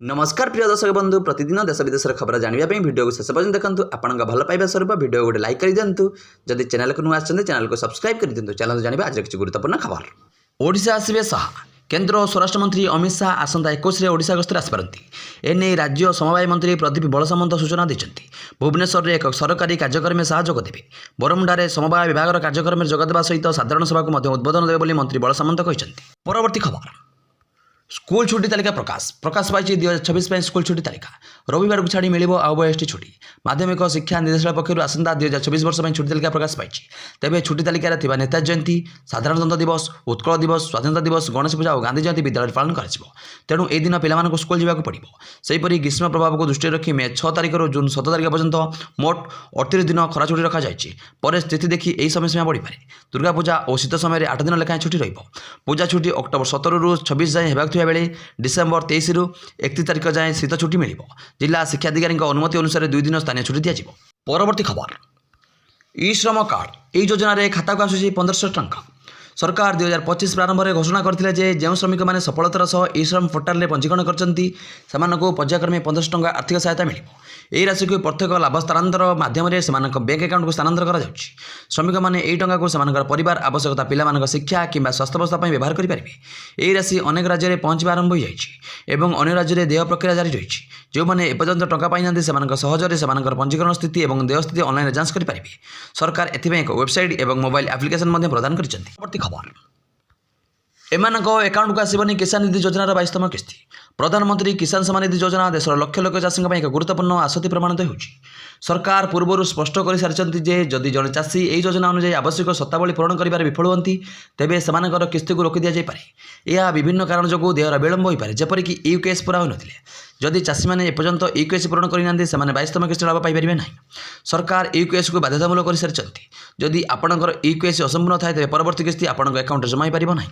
नमस्कार प्रिय दर्शक बंधु प्रतिदिन देश विदेश खबर जानवाई भिडियो को शेष पर्यटन देखो आपण भल पाइबा स्वरूप भिडियो गोटे लाइक कर दिंतु जदि चैनल को नुआ चैनल को सब्सक्राइब कर दिंतु चैनल जानवे आज किसी गुरुत्वपूर्ण खबर ओडिशा आसवे शाह केन्द्र स्वराष्ट्र मंत्री अमित शाह आसंता 21 ओडिशा गस्तर आसपारती एने राज्य समवाय मंत्री प्रदीप बलसामंत सूचना देते भुवनेश्वर में एक सरकारी कार्यक्रम में शाह जोगदेवे बरमुंडारे समवाय विभाग कार्यक्रम में जोगदेवा सहित साधारण सभा को उद्बोधन देवे मंत्री बलसामंत कहते। परवर्ती खबर स्कूल छुट्टी तालिका प्रकाश पाई 2026 स्कूल छुट्टी तालिका रविवार को छाड़ी मिल आउ एसटी छुट्टी माध्यमिक शिक्षा निर्देशालय पक्षर आसंता 2024 वर्ष छुट्टी तालिका प्रकाश पाई तेज छुट्टी तालिकार नेताजी जयंती साधारणतंत्र दिवस उत्कल दिवस स्वाधीनता दिवस गणेश पूजा और गांधी जयंती विद्यालय पालन कर तेणु यह दिन पिला स्कूल जावाक पड़ो सेहीपरि ग्रीष्म प्रभाव को दृष्टि रखी मे 6 तारिख जून 7 तारिख पर्यंत मोट 38 दिन खरा छुट्टी रखा पर स्थिति देखी यही समय सीमा बढ़ी दुर्गा पूजा और शीत समय 8 दिन लेखाएं छुट्टी पूजा छुट्टी अक्टोबर 17 ରୁ 26 जाए होगा बेले डिसेम्बर 23 ରୁ 31 तारिख जाए शीत छुट्टी मिल जिला शिक्षा अधिकारी अनुमति अनुसार 2 दिन स्थानीय छुट्टी दिया। परवर्ती खबर ई श्रम कार्ड यह योजन खाता को आसूसी 1500 टंका सरकार 2025 प्रारंभ में घोषणा करते जो श्रमिक मैंने सफलतार सह ई श्रम पोर्टाल में पंजीकरण करते पर्यायक्रमे 1500 टंका आर्थिक सहायता मिल यही राशि को प्रत्येक लाभ स्थानांतर माध्यम बैंक अकाउंट को स्थानांतर कर श्रमिक मैंने यही टंका को परिवार आवश्यकता पिला शिक्षा कि स्वास्थ्य व्यवस्था व्यवहार करेंगे। यही राशि अनेक राज्य में पहुंचा आरंभ हो जाए अन्य राज्य में देय प्रक्रिया जारी रही जो मैंने एपर्यंत टंका पाई सहजरे से पंजीकरण स्थिति और देय स्थिति ऑनलाइन जांच करेंगे। सरकार एथिपाई एक वेबसाइट और मोबाइल एप्लिकेशन प्रदान कर खबर एमानक एकाउंट को आसबनी किसान निधि योजनार 22तम किस्ती प्रधानमंत्री किसान सम्मान निधि योजना देशर लक्ष लक्ष चाषी एक गुरुत्वपूर्ण आसति प्रमाणित हो सरकार पूर्व स्पष्ट कर सारी जदि जड़े चाषी यही योजना अनुसार आवश्यक शर्तावली पूरण कर विफल होती तेबे सेमानकर किस्ती को रोकी दि जापे यह विभिन्न कारण जो देहर विलंब हो पाए जेपरिक यूकेएस पूरा हो नथिले जदि चाषी मैंने एपर्यंत यूकेएस पूरण करना 22तम किस्ती लाभ पाइपर ना सरकार यूकेएस को बाध्यतामूलक कर सारी जदि आपंकर यूकेएस असंपूर्ण थाए तेज परवर्ती किस्ती आपंक अकाउंट जमाई पार ना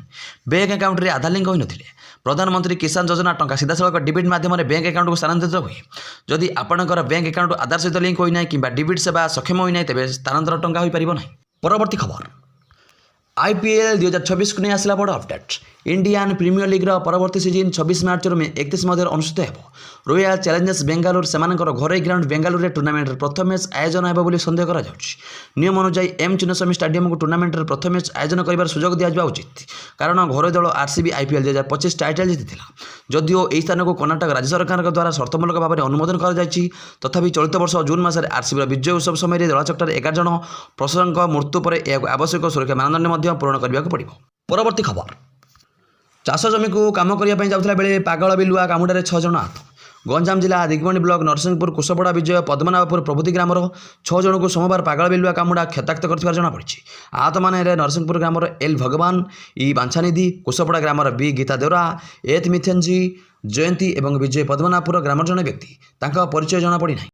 बैंक अकाउंट में आधार लिंक होते प्रधानमंत्री किसान योजना टंका सीधा सड़क डिबिट माध्यम बैंक अकाउंट को स्थानांतरित हुए जदि आपंकर बैंक अकाउंट आधार सहित लिंक होना कि डिबिट सेवा सक्षम होना तेज स्थानांतर टंका हो पार ना। परवर्ती खबर आईपीएल 2026 को नहीं आसला बड़ अपडेट इंडियन प्रीमियर लीग परवर्ती सीजन 26 मार्च में 31 मध्य अनुष्ठित हो रॉयल चैलेंजर्स बेंगालुरु से घर ग्राउंड बेंगालुरु टूर्नामेंट प्रथम मैच आयोजन होगा सन्देह कर नियम अनुसार एम चिन्नस्वामी स्टेडियम को टूर्नामेंट प्रथम मैच आयोजन कर सुजोग दिया उचित कारण घर दल आरसीबी आईपीएल 2025 टाइटल जीति जदिओ यही स्थान को कर्नाटक राज्य सरकार द्वारा शर्तमूलक भाव में अनुमोदन कर तथापि चलित वर्ष जून मसरे आरसीबी विजय उत्सव समय दलाचकटार 11 जन प्रशासक मृत्यु पर आवश्यक सुरक्षा मानदंड पूरण करने को पड़ो। परवर्ती खबर चाष जमी को कम करने जाऊला बेले पागल बिलुआ कामुड़े 6 जन आहत गंजाम जिला दिगमणी ब्लॉक नरसिंहपुर कुशपड़ा विजय पद्मनाभपुर प्रभृति ग्रामर 6 जन को सोमवार पागल बिलुआ कामुड़ा क्षताक्त कर जमापड़ी आहत मैंने नरसिंहपुर ग्रामर एल भगवान ई बांछानिधि कुशपड़ा ग्रामर बी गीता देवरा एथ मिथेनजी जयंती और विजय पद्मनाभपुर ग्रामर जन व्यक्ति परिचय जमापड़ी ना।